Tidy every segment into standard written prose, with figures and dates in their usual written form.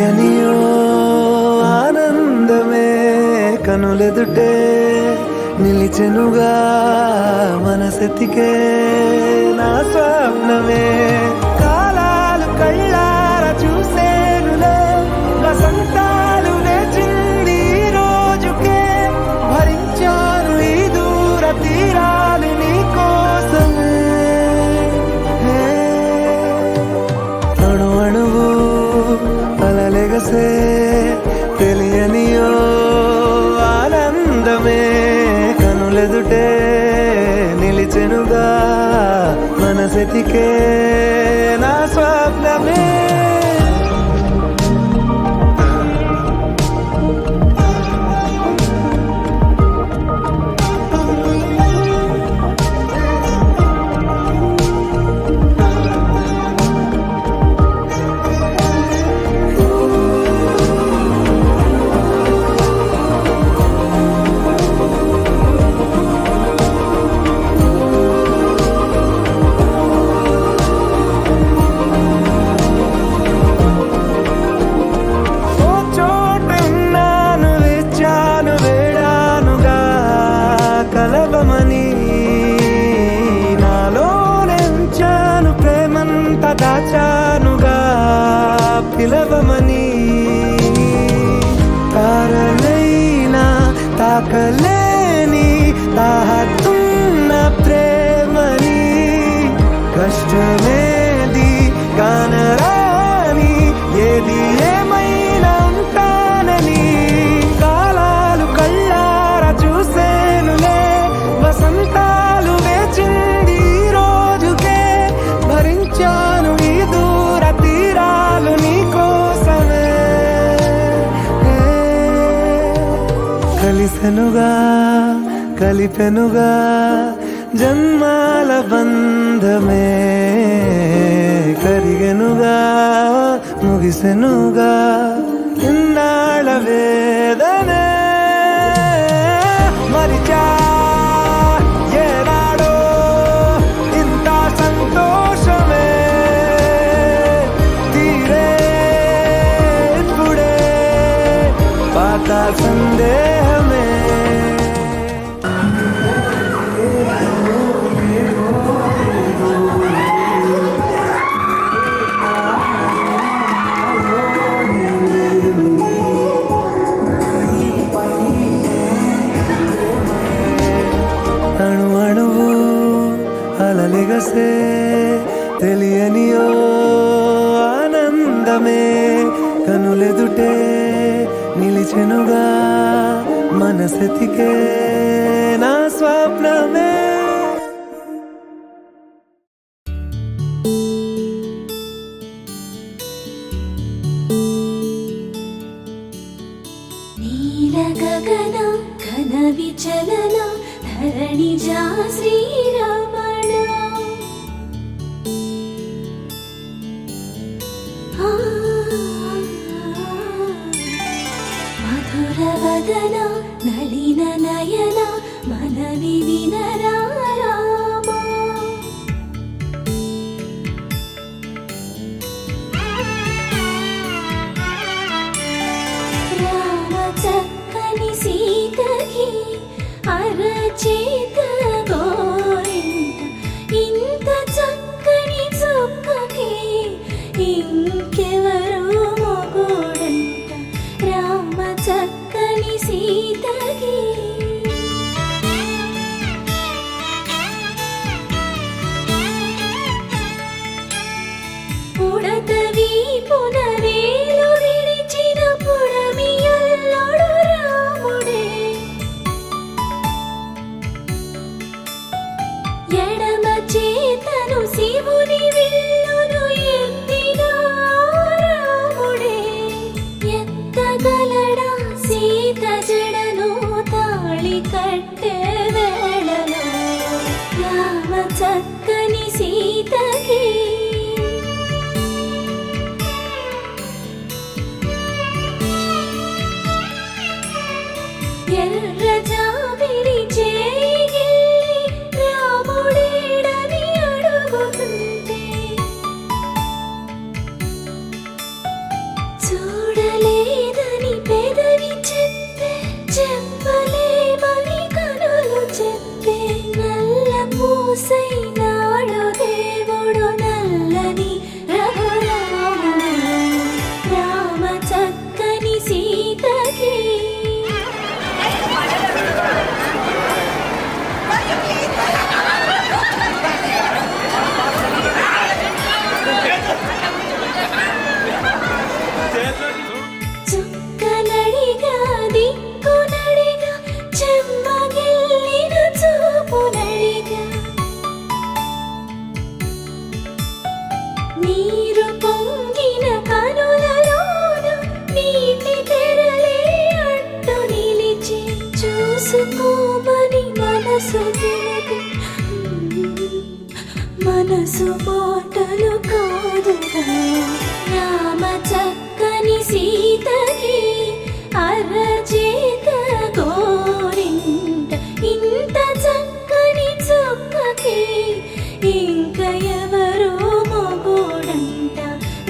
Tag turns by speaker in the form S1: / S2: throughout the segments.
S1: తెలియనియో ఆనందమే కనులెదుటే నిలిచెనుగా మనసెతికే నా స్వప్నమే కాలాలు కళ్ళార చూసేనులే వసంతాలు వేచింది ఈ రోజుకే భరించాను ఈ దూర తీరాలు నీ కోసమే అణు అణువు అలలెగసే తెలియనియో ఆనందమే కనులెదుటే నిలిచెనుగా మనసెతికే నా స్వప్నమే దాచానుగా పిలవమని తారలైనా తాకలేని తాహతున్న ప్రేమని కష్టమేది కానరాని ఏది ఏమైనా ఉంటానని కాలాలు కళ్ళార చూసేనులే వసంతాలు వేచింది ఈ రోజుకే భరించాను ఈ దూర తీరాలు నీ కోసమే కలిసెనుగా కలిపెనుగా జన్మాల బంధమే కరిగెనుగా ముగిసెనుగా ఇన్నాళ్ళ వేదనే మరిచా ఏనాడో ఇంత సంతోషమే తీరే ఇప్పుడే పాత సందేహమే అణు అణువు అలలెగసే తెలియనియో ఆనందమే కనులెదుటే నిలిచెనుగా మనసెతికే నా స్వప్నమే
S2: నీల గగన ఘన విచలన ధరణిజా శ్రీరమణ మధుర వదన నళిన నయన మనవి వినరా రామా రామ చక్కని సీతకి అరచేత గోరింట ఇంత చక్కని చుక్కకి ఇంకెవరు మొగుడంట రామ చక్కని సీతకి ఉడత వీపున వేలు విడిచిన పుడమియల్లుడు రాముడే ఎడమ చేతను శివుని విల్లును ఎత్తిన రాముడే ఎత్తగలడా సీత జడను తాళి కట్టే వేళలో రామ చక్కని సీతకి ఎర్ర జాబిలి చేయి రాముడేడని అడుగుతుంటే చూడ పూసైనాడు దేవుడు నల్లని రఘురాముడు రామ చక్కని సీతకి చుక్కనడిగా దిక్కునడిగా చెమ్మగిల్లిన చూపునడిగా నీరు పొంగిన కనులలోన నీటి తెరలే అడ్డు నిలిచి చూసుకోమని మనసు తెలిపి మనసు మాటలు కాదుగా రామ చక్కని సీతకి అరచేత గోరింట ఇంత చక్కని చుక్కకి ఇంక ఎవరో మొగుడంట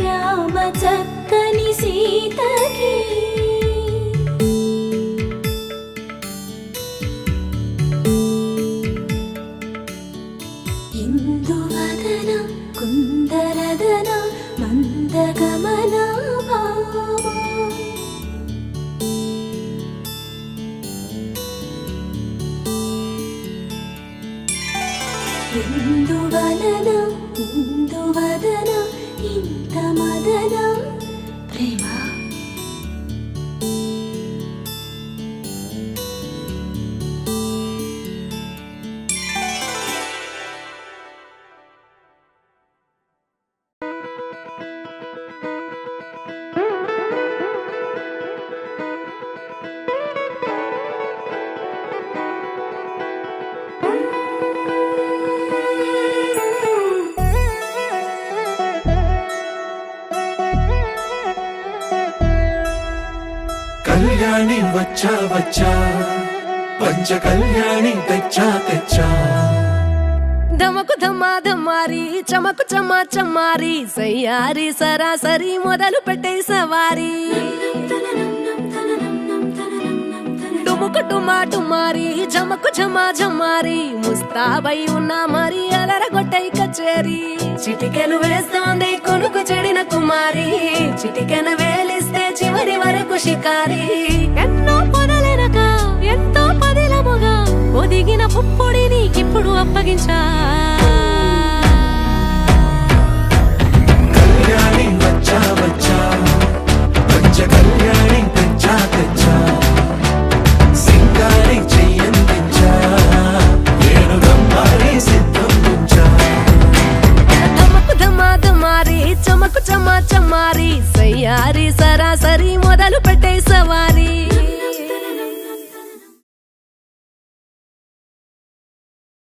S2: రామ చక్కని సీతకి ఇందువదన కుందరదన మందగమన భామ ఇందువలన ఇందువదన ఇంత మదన ప్రేమ
S1: కళ్యాణి వచ్చా వచ్చా పంచ కళ్యాణి తెచ్చా తెచ్చా
S3: ధమకు ధమ్మా ధమ్మారి చమకు చమ్మా చమ్మారి సయ్యారి సరాసరి మొదలు పెట్టే సవారి డుముకు టుమా టుమారి జమకు జమా జమ్మారి ముస్తాబై ఉన్నా మరి అలరగొట్టై కచేరి చిటికెను వేస్తోంది కొనుకు చెడిన కుమారి చిటికెను వేలిస్తే చివరి వరకు షికారి ఎన్నో పొదలెనక ఎంతో పదిలముగా ఒదిగిన పుప్పొడి నీకిప్పుడు